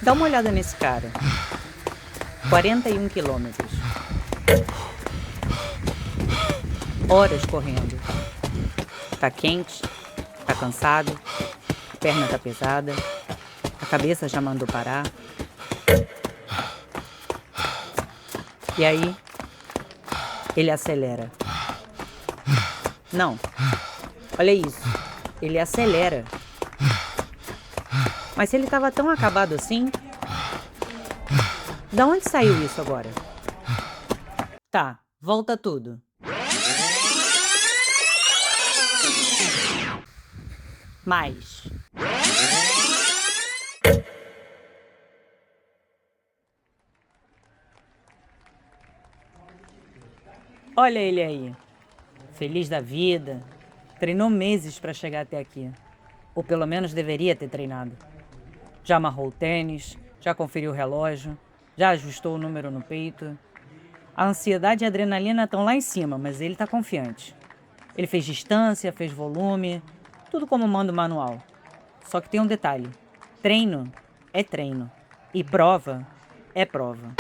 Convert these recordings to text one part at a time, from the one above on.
Dá uma olhada nesse cara. 41 quilômetros. Horas correndo. Tá quente, tá cansado, a perna tá pesada, a cabeça já mandou parar. E aí, ele acelera. Não, olha isso, ele acelera. Mas se ele tava tão acabado assim, da onde saiu isso agora? Tá, volta tudo. Mais. Olha ele aí, feliz da vida, treinou meses para chegar até aqui. Ou pelo menos deveria ter treinado. Já amarrou o tênis, já conferiu o relógio, já ajustou o número no peito. A ansiedade e a adrenalina estão lá em cima, mas ele está confiante. Ele fez distância, fez volume, tudo como manda o manual. Só que tem um detalhe: treino é treino e prova é prova.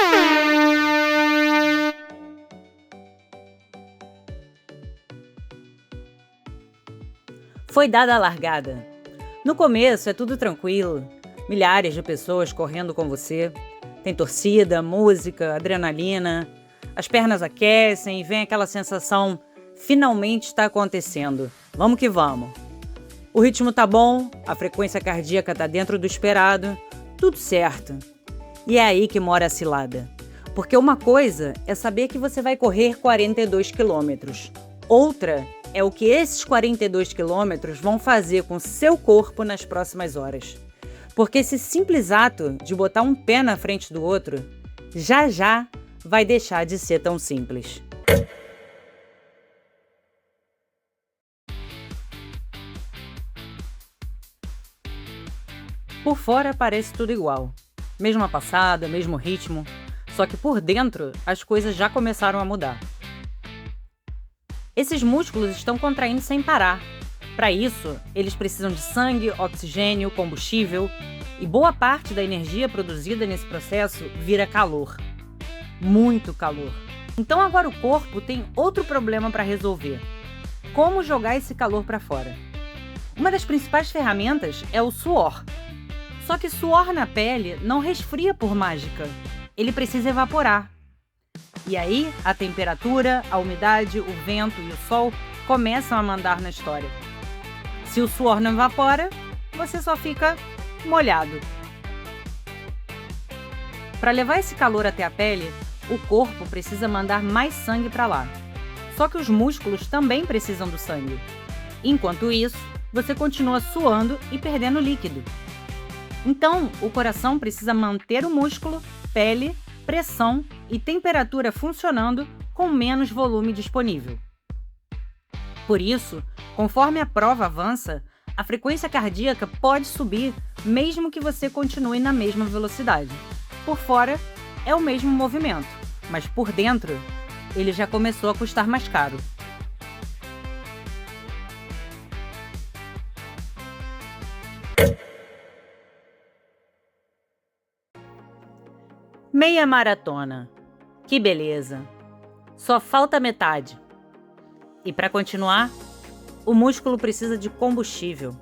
Foi dada a largada. No começo é tudo tranquilo, milhares de pessoas correndo com você. Tem torcida, música, adrenalina, as pernas aquecem e vem aquela sensação, finalmente está acontecendo, vamos que vamos. O ritmo tá bom, a frequência cardíaca tá dentro do esperado, tudo certo. E é aí que mora a cilada. Porque uma coisa é saber que você vai correr 42 quilômetros. Outra é o que esses 42 quilômetros vão fazer com seu corpo nas próximas horas. Porque esse simples ato de botar um pé na frente do outro, já já vai deixar de ser tão simples. Por fora parece tudo igual. Mesma passada, mesmo ritmo. Só que por dentro as coisas já começaram a mudar. Esses músculos estão contraindo sem parar. Para isso, eles precisam de sangue, oxigênio, combustível, e boa parte da energia produzida nesse processo vira calor. Muito calor. Então agora o corpo tem outro problema para resolver: como jogar esse calor para fora. Uma das principais ferramentas é o suor. Só que suor na pele não resfria por mágica. Ele precisa evaporar. E aí, a temperatura, a umidade, o vento e o sol começam a mandar na história. Se o suor não evapora, você só fica molhado. Para levar esse calor até a pele, o corpo precisa mandar mais sangue para lá. Só que os músculos também precisam do sangue. Enquanto isso, você continua suando e perdendo líquido. Então, o coração precisa manter o músculo, pele, pressão e temperatura funcionando com menos volume disponível. Por isso, conforme a prova avança, a frequência cardíaca pode subir mesmo que você continue na mesma velocidade. Por fora, é o mesmo movimento, mas por dentro, ele já começou a custar mais caro. Meia maratona. Que beleza! Só falta metade. E para continuar, o músculo precisa de combustível.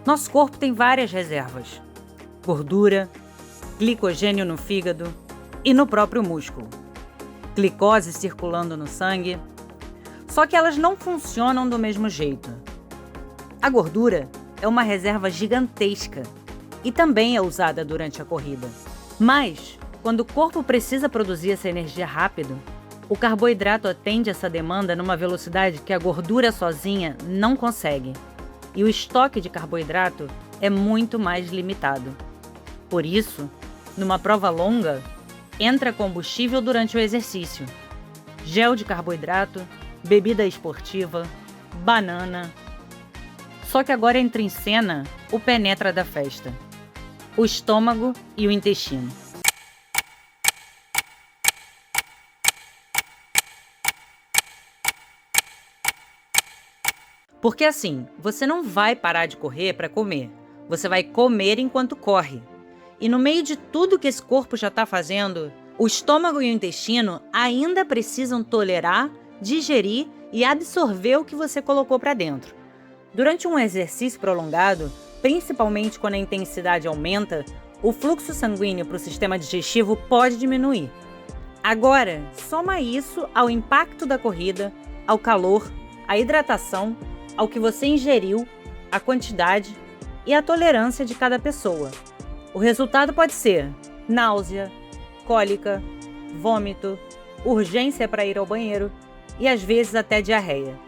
Nosso corpo tem várias reservas: gordura, glicogênio no fígado e no próprio músculo, glicose circulando no sangue. Só que elas não funcionam do mesmo jeito. A gordura é uma reserva gigantesca e também é usada durante a corrida. Mas, quando o corpo precisa produzir essa energia rápido, o carboidrato atende essa demanda numa velocidade que a gordura sozinha não consegue. E o estoque de carboidrato é muito mais limitado. Por isso, numa prova longa, entra combustível durante o exercício: gel de carboidrato, bebida esportiva, banana. Só que agora entra em cena o penetra da festa: o estômago e o intestino. Porque assim, você não vai parar de correr para comer, você vai comer enquanto corre. E no meio de tudo que esse corpo já está fazendo, o estômago e o intestino ainda precisam tolerar, digerir e absorver o que você colocou para dentro. Durante um exercício prolongado, principalmente quando a intensidade aumenta, o fluxo sanguíneo para o sistema digestivo pode diminuir. Agora, soma isso ao impacto da corrida, ao calor, à hidratação, ao que você ingeriu, a quantidade e a tolerância de cada pessoa. O resultado pode ser náusea, cólica, vômito, urgência para ir ao banheiro e às vezes até diarreia.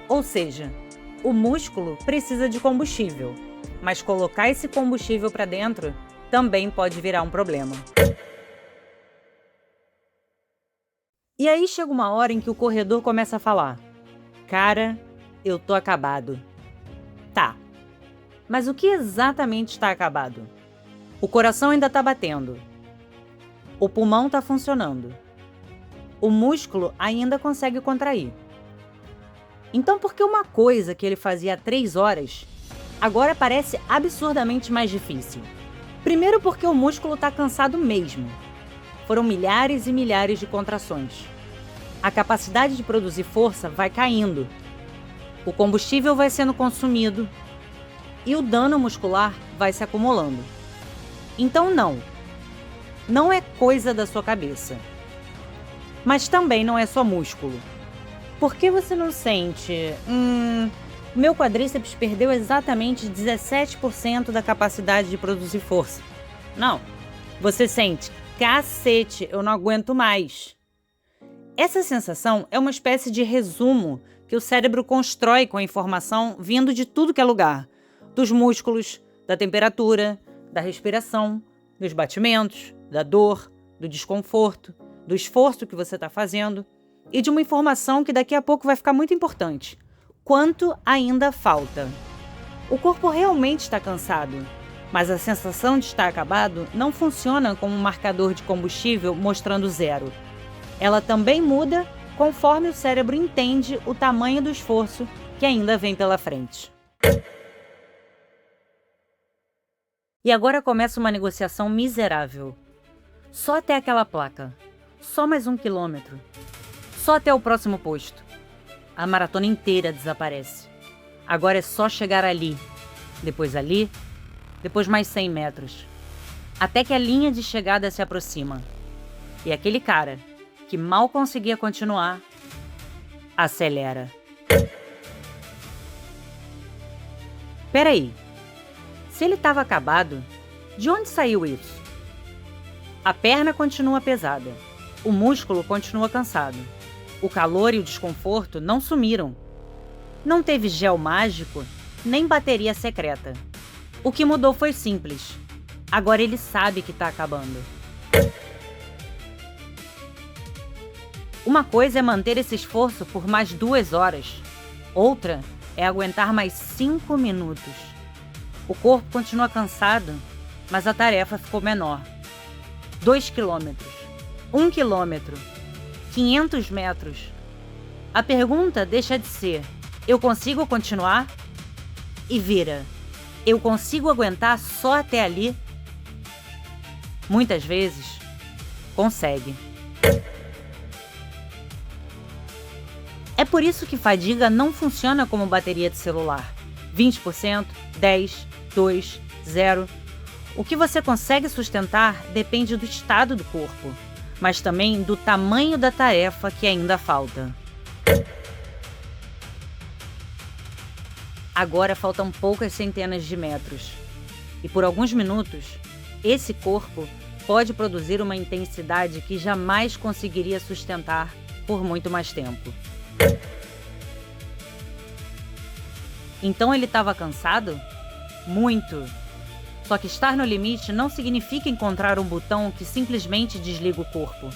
Ou seja, o músculo precisa de combustível, mas colocar esse combustível para dentro também pode virar um problema. E aí chega uma hora em que o corredor começa a falar: "Cara, eu tô acabado." Tá, mas o que exatamente está acabado? O coração ainda tá batendo. O pulmão tá funcionando. O músculo ainda consegue contrair. Então por que uma coisa que ele fazia há 3 horas agora parece absurdamente mais difícil? Primeiro porque o músculo tá cansado mesmo. Foram milhares e milhares de contrações. A capacidade de produzir força vai caindo. O combustível vai sendo consumido e o dano muscular vai se acumulando. Então não é coisa da sua cabeça. Mas também não é só músculo. Por que você não sente? Meu quadríceps perdeu exatamente 17% da capacidade de produzir força. Não. Você sente: cacete, eu não aguento mais. Essa sensação é uma espécie de resumo que o cérebro constrói com a informação vindo de tudo que é lugar. Dos músculos, da temperatura, da respiração, dos batimentos, da dor, do desconforto, do esforço que você está fazendo e de uma informação que daqui a pouco vai ficar muito importante: quanto ainda falta. O corpo realmente está cansado, mas a sensação de estar acabado não funciona como um marcador de combustível mostrando 0. Ela também muda conforme o cérebro entende o tamanho do esforço que ainda vem pela frente. E agora começa uma negociação miserável. Só até aquela placa. Só mais 1 quilômetro. Só até o próximo posto. A maratona inteira desaparece. Agora é só chegar ali. Depois ali. Depois mais 100 metros. Até que a linha de chegada se aproxima. E aquele cara, que mal conseguia continuar, acelera. Peraí. Se ele estava acabado, de onde saiu isso? A perna continua pesada. O músculo continua cansado. O calor e o desconforto não sumiram. Não teve gel mágico, nem bateria secreta. O que mudou foi simples. Agora ele sabe que está acabando. Uma coisa é manter esse esforço por mais 2 horas. Outra é aguentar mais 5 minutos. O corpo continua cansado, mas a tarefa ficou menor. 2 quilômetros, 1 quilômetro, 500 metros. A pergunta deixa de ser: eu consigo continuar? E vira: eu consigo aguentar só até ali? Muitas vezes, consegue. É por isso que fadiga não funciona como bateria de celular. 20%, 10%, 2%, 0%. O que você consegue sustentar depende do estado do corpo, mas também do tamanho da tarefa que ainda falta. Agora faltam poucas centenas de metros. E por alguns minutos, esse corpo pode produzir uma intensidade que jamais conseguiria sustentar por muito mais tempo. Então ele estava cansado? Muito. Só que estar no limite não significa encontrar um botão que simplesmente desliga o corpo.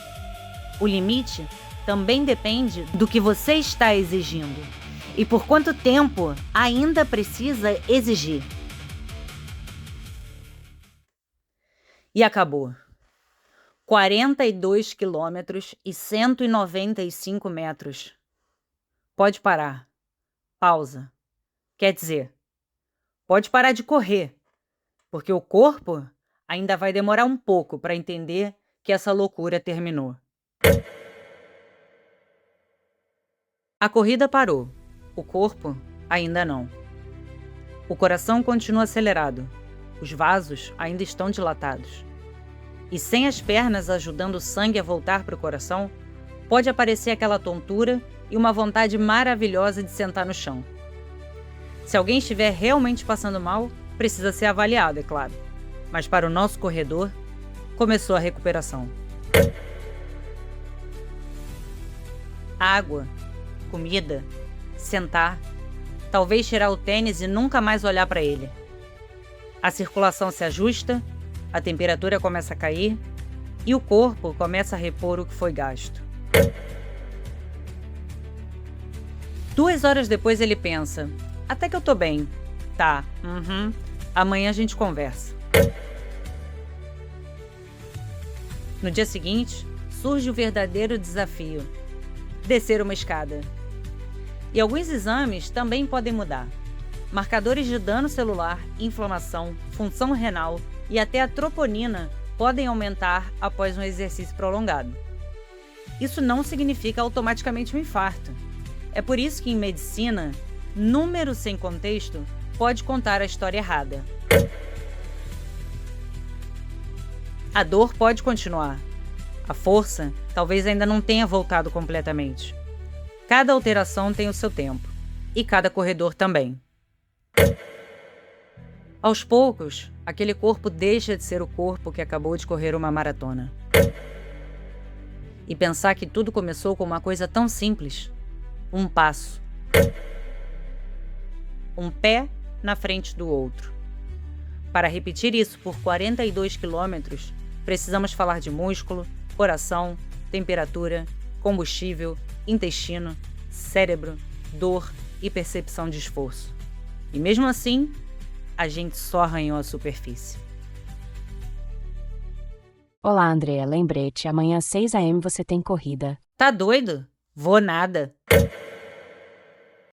O limite também depende do que você está exigindo e por quanto tempo ainda precisa exigir. E acabou. 42 quilômetros e 195 metros. Pode parar. Pausa. Quer dizer, pode parar de correr, porque o corpo Ainda vai demorar um pouco para entender que essa loucura terminou. A corrida parou. O corpo ainda não. O coração continua acelerado. Os vasos ainda estão dilatados. E sem as pernas ajudando o sangue a voltar para o coração, pode aparecer aquela tontura e uma vontade maravilhosa de sentar no chão. Se alguém estiver realmente passando mal, precisa ser avaliado, é claro. Mas para o nosso corredor, começou a recuperação. Água, comida, sentar, talvez tirar o tênis e nunca mais olhar para ele. A circulação se ajusta, a temperatura começa a cair e o corpo começa a repor o que foi gasto. 2 horas depois ele pensa, até que eu tô bem. Tá, amanhã a gente conversa. No dia seguinte, surge o verdadeiro desafio: descer uma escada. E alguns exames também podem mudar. Marcadores de dano celular, inflamação, função renal e até a troponina podem aumentar após um exercício prolongado. Isso não significa automaticamente um infarto. É por isso que em medicina, número sem contexto pode contar a história errada. A dor pode continuar. A força talvez ainda não tenha voltado completamente. Cada alteração tem o seu tempo, e cada corredor também. Aos poucos, aquele corpo deixa de ser o corpo que acabou de correr uma maratona. E pensar que tudo começou com uma coisa tão simples: um passo. Um pé na frente do outro. Para repetir isso por 42 quilômetros, precisamos falar de músculo, coração, temperatura, combustível, intestino, cérebro, dor e percepção de esforço. E mesmo assim, a gente só arranhou a superfície. Olá, Andrea. Lembrete, amanhã às 6 a.m. você tem corrida. Tá doido? Vou nada.